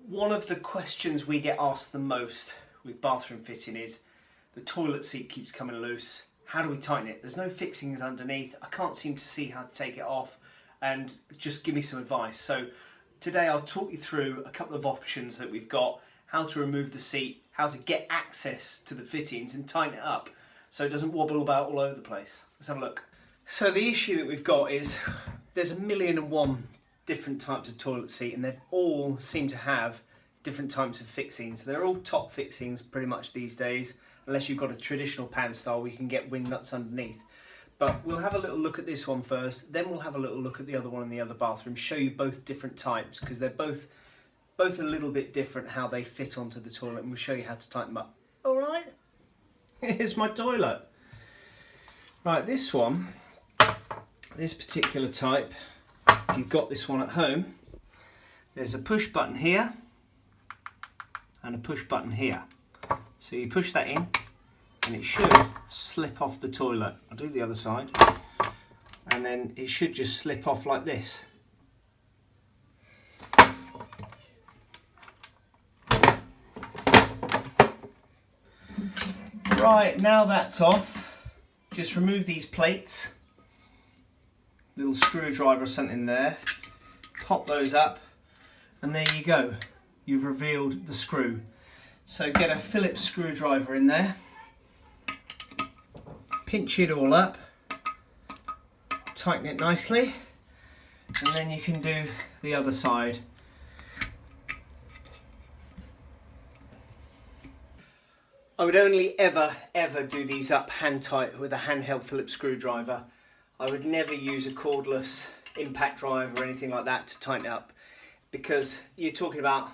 One of the questions we get asked the most with bathroom fitting is the toilet seat keeps coming loose. How do we tighten it? There's no fixings underneath. I can't seem to see how to take it off, and just give me some advice. So today I'll talk you through a couple of options that we've got, how to remove the seat, how to get access to the fittings and tighten it up so it doesn't wobble about all over the place. Let's have a look. So the issue that we've got is there's 1,000,001 different types of toilet seat, and they all seem to have different types of fixings. They're all top fixings pretty much these days, unless you've got a traditional pan style where you can get wing nuts underneath. But we'll have a little look at this one first, then we'll have a little look at the other one in the other bathroom, show you both different types, because they're both a little bit different how they fit onto the toilet, and we'll show you how to tighten them up. All right, here's my toilet. Right, this one, this particular type, if you've got this one at home, there's a push button here and a push button here. So you push that in and it should slip off the toilet. I'll do the other side, and then it should just slip off like this. Right, now that's off, just remove these plates. Little screwdriver or something there, pop those up, and there you go, you've revealed the screw. So get a Phillips screwdriver in there, pinch it all up, tighten it nicely, and then you can do the other side. I would only ever do these up hand tight with a handheld Phillips screwdriver. I would never use a cordless impact drive or anything like that to tighten it up, because you're talking about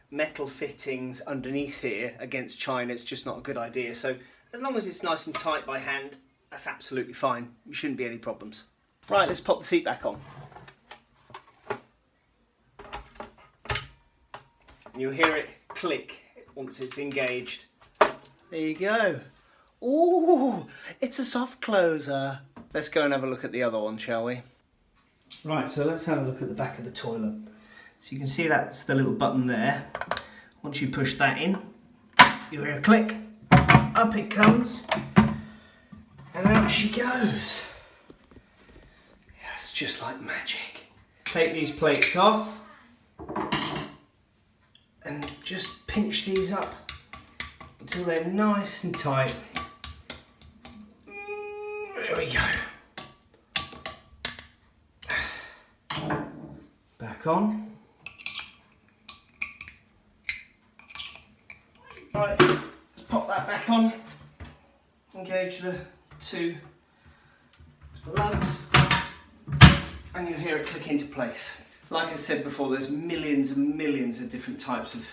metal fittings underneath here against china. It's just not a good idea. So as long as it's nice and tight by hand, that's absolutely fine. There shouldn't be any problems. Right, let's pop the seat back on. And you'll hear it click once it's engaged. There you go. Ooh, it's a soft closer. Let's go and have a look at the other one, shall we? Right, so let's have a look at the back of the toilet. So you can see that's the little button there. Once you push that in, you'll hear a click, up it comes, and out she goes. That's just like magic. Take these plates off and just pinch these up until they're nice and tight. There we go. Back on. Right, let's pop that back on. Engage the two lugs, and you'll hear it click into place. Like I said before, there's millions and millions of different types of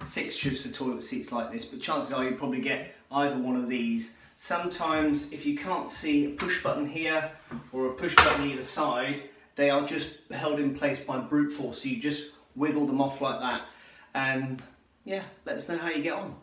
fixtures for toilet seats like this, but chances are you'll probably get either one of these. Sometimes if you can't see a push button here or a push button either side, they are just held in place by brute force, so you just wiggle them off like that. And yeah, let us know how you get on.